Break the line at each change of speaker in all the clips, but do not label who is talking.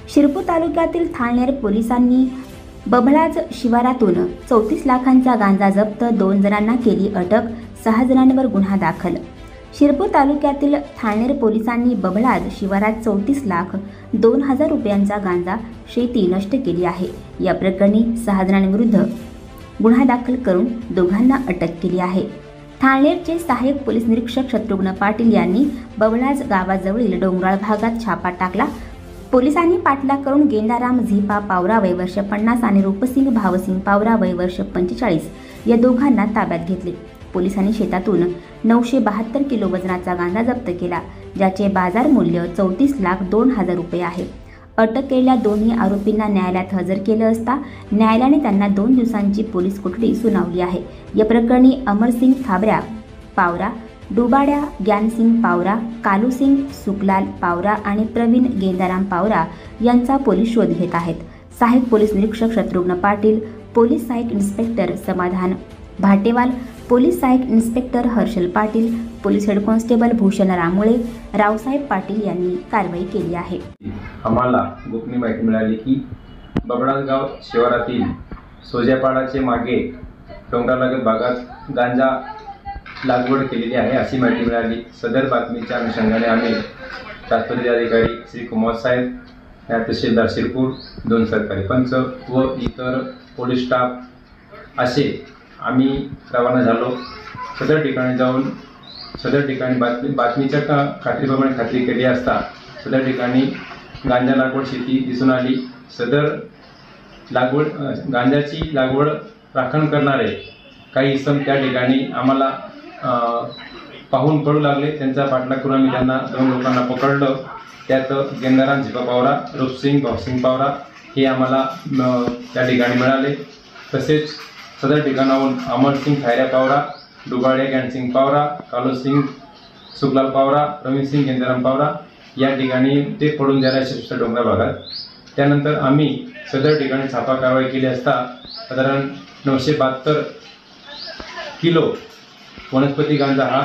शिरपूर तालुक्यातील थाळनेर पोलिसांनी बबळाज शिवारातून 34 लाखांचा गांजा जप्त, 2 जणांना केली अटक, 6 जणांवर गुन्हा दाखल। शिरपूर तालुक्यातील थाळनेर पोलिसांनी बबळाज शिवारात 34,02,000 रुपयांचा गांजा शेती नष्ट केली आहे। या प्रकरणी 6 जणांविरुद्ध गुन्हा दाखल करून दोघांना अटक केली आहे। थाळनेरचे सहाय्यक पोलीस निरीक्षक शत्रुघ्न पाटील यांनी बबळाज गावाजवळील डोंगराळ भागात छापा टाकला। पोलिसांनी पाठलाग करून गेंदाराम झिपा पावरा वय वर्ष 50 आणि रूपसिंग भावसिंग पावरा वय वर्ष 45 या दोघांना ताब्यात घेतले। पोलिसांनी शेतातून 972 किलो वजनाचा गांजा जप्त केला, ज्याचे बाजार मूल्य 34,02,000 रुपये आहे। अटक केलेल्या दोन्ही आरोपींना न्यायालयात हजर केले असता न्यायालयाने त्यांना 2 दिवसांची पोलीस कोठडी सुनावली आहे। या प्रकरणी अमरसिंग थाबऱ्या पावरा, डुबाड्या ज्ञानसिंग पावरा, कालूसिंग सुकलाल पावरा आणि प्रवीण गेंदाराम पावरा यांचा पोलीस शोध घेत आहेत। सहाय्यक पोलीस निरीक्षक शत्रुघ्न पाटील, पोलीस सहाय्यक इन्स्पेक्टर समाधान भाटेवाल, पोलीस सहाय्यक inspector Harshal Patil, police head constable Bhushan Ramule, Raosaheb Patil यांनी कारवाई केली आहे।
आम्हाला गोपनीय माहिती मिळाली की बबळाजगाव शिवारातील सोज्यापाडाचे मागे डोंगरालगत भागात गांजा लागवड केलेली आहे अशी माहिती मिळाली। सदर बातमीच्या अनुषंगाने आम्ही तात्पुरते अधिकारी श्री कुमार साहेब, तहसीलदार शिरपूर, 2 सरकारी पंच व इतर पोलीस स्टाफ असे आम्ही रवाना झालो। सदर ठिकाणी जाऊन बातमीच्या खात्रीप्रमाणे खात्री केली असता सदर ठिकाणी गांजा लागवड शेती दिसून आली। सदर गांजाची लागवड राखण करणारे काही इसम त्या ठिकाणी आम्हाला पाहून पडू लागले। त्यांचा पाठलाग करून आम्ही त्यांना 2 लोकांना पकडलं। त्यात गेंदाराम झिपा पावरा, रूपसिंग भावसिंग पावरा हे आम्हाला त्या ठिकाणी मिळाले। तसेच सदर ठिकाणाहून अमरसिंग थायऱ्या पावरा, डुबाड्या ज्ञानसिंग पावरा, कालूसिंग सुकलाल पावरा, प्रवीणसिंग गेंदाराम पावरा या ठिकाणी ते पडून द्यायला शिष्ट डोंगरा भागात। त्यानंतर आम्ही सदर ठिकाणी छापा कारवाई केली असता साधारण 972 किलो वनस्पती गांजा हा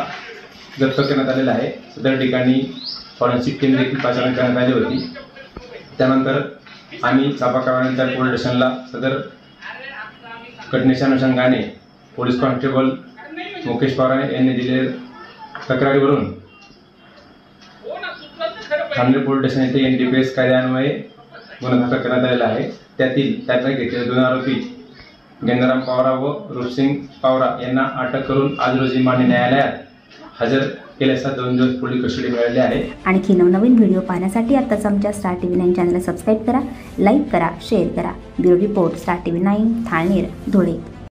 जप्त करण्यात आलेला आहे। सदर ठिकाणी फॉरेन्सिक टीम देखील पाचारण करण्यात आली होती। त्यानंतर आम्ही छापा कारवाईच्या पोलीस स्टेशनला सदर घटनेच्या अनुषंगाने पोलीस कॉन्स्टेबल मुकेश पवार यांनी दिलेल्या तक्रारीवरून थाळनेर पोलीस स्टेशन येथे NDPS कायद्यान्वये गुन्हा दाखल करण्यात आलेला आहे। त्यातल्या घेतलेले 2 आरोपी गेंदाराम पावरा व रूपसिंग पावरा यांना अटक करून आज रोजी मान्य न्यायालयात हजर केल्यास 2 दिवस पोलीस कस्टडी मिळाली आहे।
आणखी नवनवीन व्हिडिओ पाहण्यासाठी आताच आमच्या स्टार TV 9 चॅनलला सबस्क्राईब करा, लाईक करा, शेअर करा। Bureau report, star TV 9 Thalner, Dhule.